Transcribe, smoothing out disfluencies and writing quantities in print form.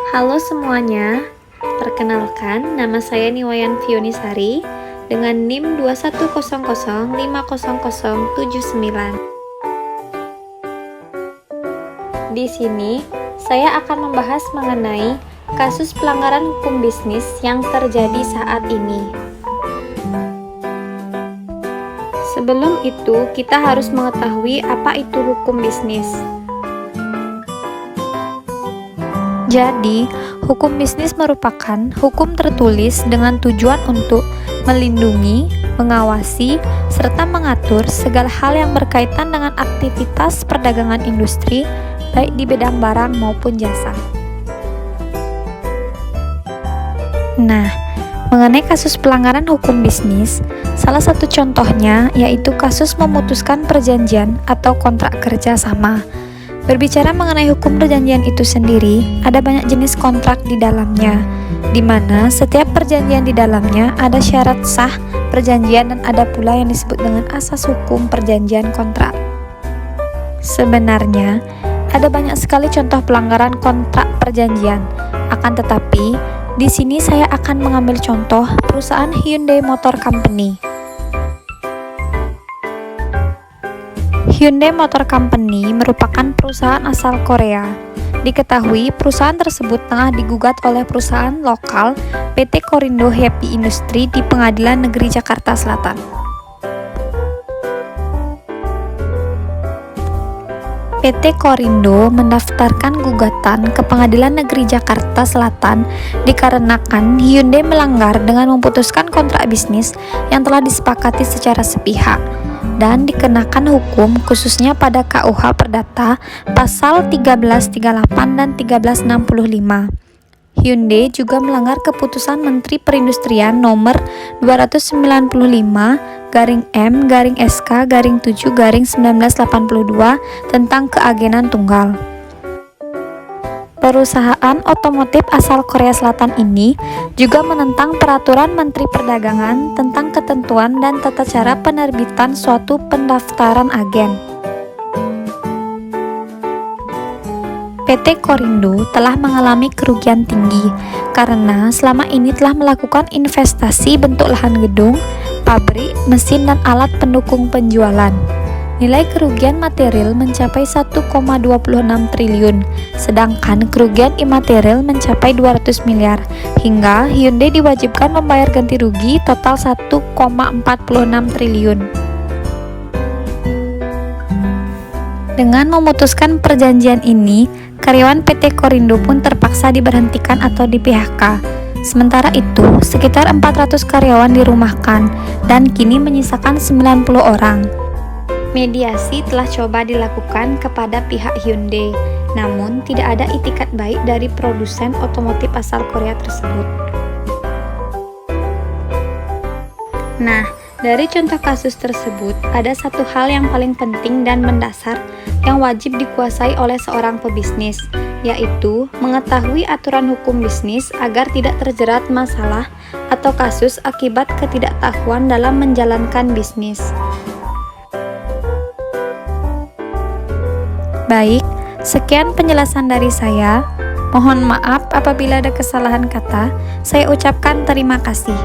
Halo semuanya, perkenalkan nama saya Niwayan Fionisari dengan NIM 2100500079. Di sini, saya akan membahas mengenai kasus pelanggaran hukum bisnis yang terjadi saat ini. Sebelum itu, kita harus mengetahui apa itu hukum bisnis. Jadi, hukum bisnis merupakan hukum tertulis dengan tujuan untuk melindungi, mengawasi, serta mengatur segala hal yang berkaitan dengan aktivitas perdagangan industri, baik di bidang barang maupun jasa. Nah, mengenai kasus pelanggaran hukum bisnis, salah satu contohnya yaitu kasus memutuskan perjanjian atau kontrak kerja sama. Berbicara mengenai hukum perjanjian itu sendiri, ada banyak jenis kontrak di dalamnya, di mana setiap perjanjian di dalamnya ada syarat sah perjanjian dan ada pula yang disebut dengan asas hukum perjanjian kontrak. Sebenarnya, ada banyak sekali contoh pelanggaran kontrak perjanjian, akan tetapi di sini saya akan mengambil contoh perusahaan Hyundai Motor Company. Hyundai Motor Company merupakan perusahaan asal Korea. Diketahui perusahaan tersebut tengah digugat oleh perusahaan lokal PT Korindo Happy Industry di Pengadilan Negeri Jakarta Selatan. PT Korindo mendaftarkan gugatan ke Pengadilan Negeri Jakarta Selatan dikarenakan Hyundai melanggar dengan memutuskan kontrak bisnis yang telah disepakati secara sepihak dan dikenakan hukum khususnya pada KUH Perdata pasal 1338 dan 1365. Hyundai juga melanggar keputusan Menteri Perindustrian nomor 295/M/SK/7/1982 tentang keagenan tunggal. Perusahaan otomotif asal Korea Selatan ini juga menentang peraturan Menteri Perdagangan tentang ketentuan dan tata cara penerbitan suatu pendaftaran agen. PT Korindo telah mengalami kerugian tinggi karena selama ini telah melakukan investasi bentuk lahan gedung, pabrik, mesin, dan alat pendukung penjualan. Nilai kerugian material mencapai 1,26 triliun, sedangkan kerugian imaterial mencapai 200 miliar, hingga Hyundai diwajibkan membayar ganti rugi total 1,46 triliun. Dengan memutuskan perjanjian ini, karyawan PT Korindo pun terpaksa diberhentikan atau di-PHK. Sementara itu, sekitar 400 karyawan dirumahkan, dan kini menyisakan 90 orang. Mediasi telah coba dilakukan kepada pihak Hyundai, namun tidak ada itikat baik dari produsen otomotif asal Korea tersebut. Nah, dari contoh kasus tersebut, ada satu hal yang paling penting dan mendasar yang wajib dikuasai oleh seorang pebisnis, yaitu mengetahui aturan hukum bisnis agar tidak terjerat masalah atau kasus akibat ketidaktahuan dalam menjalankan bisnis. Baik, sekian penjelasan dari saya. Mohon maaf apabila ada kesalahan kata. Saya ucapkan terima kasih.